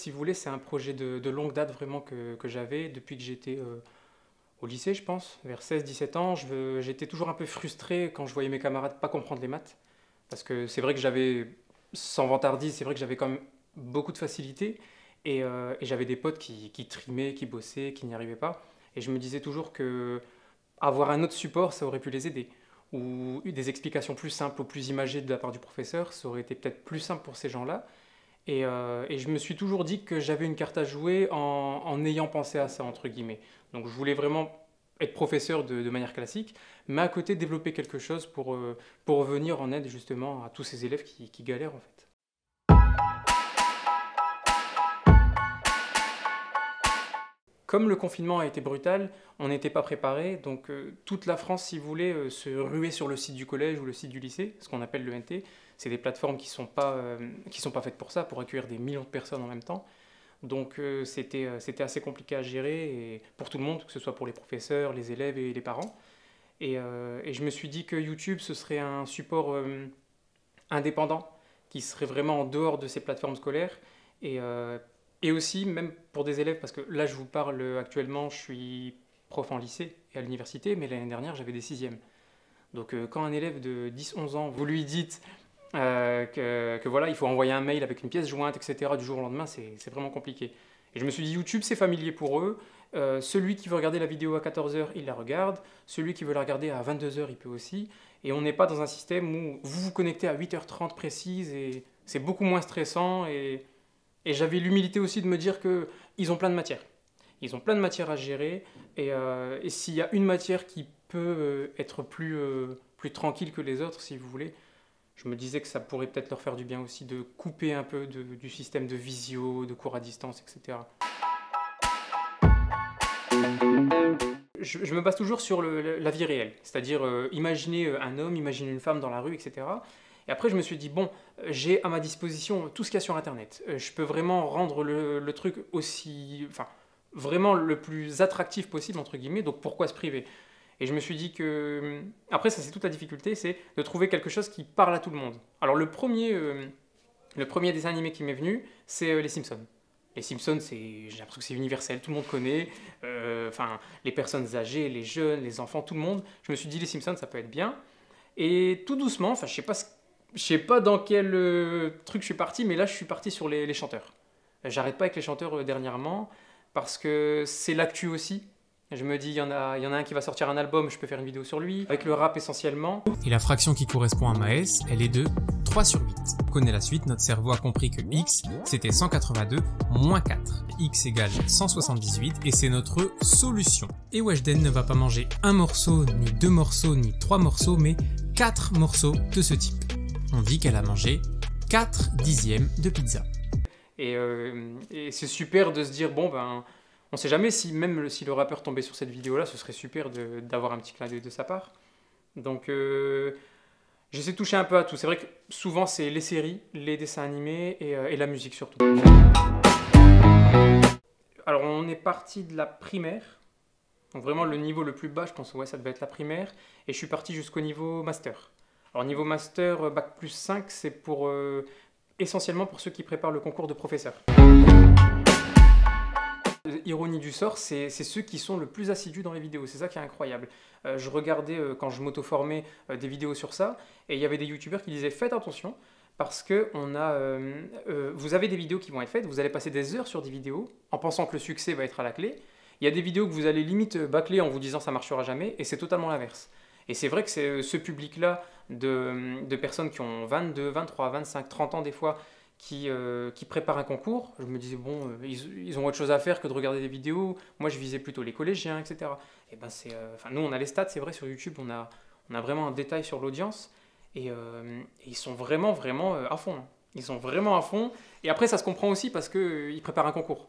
si vous voulez, c'est un projet de longue date vraiment que j'avais depuis que j'étais au lycée, je pense, vers 16-17 ans. J'étais toujours un peu frustré quand je voyais mes camarades pas comprendre les maths. Parce que c'est vrai que j'avais, sans vantardise, c'est vrai que j'avais quand même beaucoup de facilité. Et j'avais des potes qui trimaient, qui bossaient, qui n'y arrivaient pas. Et je me disais toujours que avoir un autre support, ça aurait pu les aider. Ou des explications plus simples ou plus imagées de la part du professeur, ça aurait été peut-être plus simple pour ces gens-là. Et je me suis toujours dit que j'avais une carte à jouer en ayant pensé à ça, entre guillemets. Donc je voulais vraiment être professeur de manière classique, mais à côté développer quelque chose pour venir en aide justement à tous ces élèves qui galèrent en fait. Comme le confinement a été brutal, on n'était pas préparé, donc toute la France, si vous voulez, se ruait sur le site du collège ou le site du lycée, ce qu'on appelle le NT. C'est des plateformes qui sont pas faites pour ça, pour accueillir des millions de personnes en même temps. Donc c'était assez compliqué à gérer et pour tout le monde, que ce soit pour les professeurs, les élèves et les parents. Et je me suis dit que YouTube, ce serait un support indépendant qui serait vraiment en dehors de ces plateformes scolaires. Et, euh, et aussi, même pour des élèves, parce que là, je vous parle actuellement, je suis prof en lycée et à l'université, mais l'année dernière, j'avais des sixièmes. Donc quand un élève de 10-11 ans, vous lui dites que voilà, il faut envoyer un mail avec une pièce jointe, etc., du jour au lendemain, c'est vraiment compliqué. Et je me suis dit, YouTube, c'est familier pour eux. Celui qui veut regarder la vidéo à 14 heures, il la regarde. Celui qui veut la regarder à 22 heures, il peut aussi. Et on n'est pas dans un système où vous vous connectez à 8h30 précise et c'est beaucoup moins stressant. Et j'avais l'humilité aussi de me dire qu'ils ont plein de matières. Ils ont plein de matières à gérer. Et s'il y a une matière qui peut être plus tranquille que les autres, si vous voulez, je me disais que ça pourrait peut-être leur faire du bien aussi de couper un peu du système de visio, de cours à distance, etc. Je me base toujours sur la vie réelle, c'est-à-dire imaginer un homme, imaginer une femme dans la rue, etc. Et après, je me suis dit, bon, j'ai à ma disposition tout ce qu'il y a sur Internet. Je peux vraiment rendre le truc aussi, enfin, vraiment le plus attractif possible, entre guillemets, donc pourquoi se priver? Et je me suis dit que, après, ça c'est toute la difficulté, c'est de trouver quelque chose qui parle à tout le monde. Alors le premier dessin animé qui m'est venu, c'est Les Simpsons. Les Simpsons, j'ai l'impression que c'est universel, tout le monde connaît, enfin, les personnes âgées, les jeunes, les enfants, tout le monde. Je me suis dit, Les Simpsons, ça peut être bien. Et tout doucement, enfin, je sais pas dans quel truc je suis parti, mais là, je suis parti sur les chanteurs. J'arrête pas avec les chanteurs dernièrement, parce que c'est l'actu aussi. Je me dis, il y en a un qui va sortir un album, je peux faire une vidéo sur lui, avec le rap essentiellement. Et la fraction qui correspond à Maes, elle est de 3/8. On connaît la suite, notre cerveau a compris que x, c'était 182 moins 4. X égale 178 et c'est notre solution. Et Weshden ne va pas manger un morceau, ni deux morceaux, ni trois morceaux, mais 4 morceaux de ce type. On dit qu'elle a mangé 4 dixièmes de pizza. Et c'est super de se dire, bon ben, on sait jamais même si le rappeur tombait sur cette vidéo-là, ce serait super d'avoir un petit clin d'œil de sa part. Donc j'essaie de toucher un peu à tout. C'est vrai que souvent c'est les séries, les dessins animés et la musique surtout. Alors on est parti de la primaire. Donc vraiment le niveau le plus bas, je pense, ouais, ça devait être la primaire. Et je suis parti jusqu'au niveau master. Alors niveau master, bac plus 5, c'est essentiellement pour ceux qui préparent le concours de professeur. Ironie du sort, c'est ceux qui sont le plus assidus dans les vidéos, c'est ça qui est incroyable. Je regardais quand je m'auto-formais des vidéos sur ça, et il y avait des youtubeurs qui disaient faites attention, parce que vous avez des vidéos qui vont être faites, vous allez passer des heures sur des vidéos, en pensant que le succès va être à la clé. Il y a des vidéos que vous allez limite bâcler en vous disant ça marchera jamais, et c'est totalement l'inverse. Et c'est vrai que c'est ce public-là de personnes qui ont 22, 23, 25, 30 ans des fois, qui préparent un concours. Je me disais, bon, ils ont autre chose à faire que de regarder des vidéos. Moi, je visais plutôt les collégiens, etc. Et ben, nous, on a les stats, c'est vrai, sur YouTube, on a vraiment un détail sur l'audience. Et ils sont vraiment, vraiment à fond. Hein. Ils sont vraiment à fond. Et après, ça se comprend aussi parce qu'ils préparent un concours.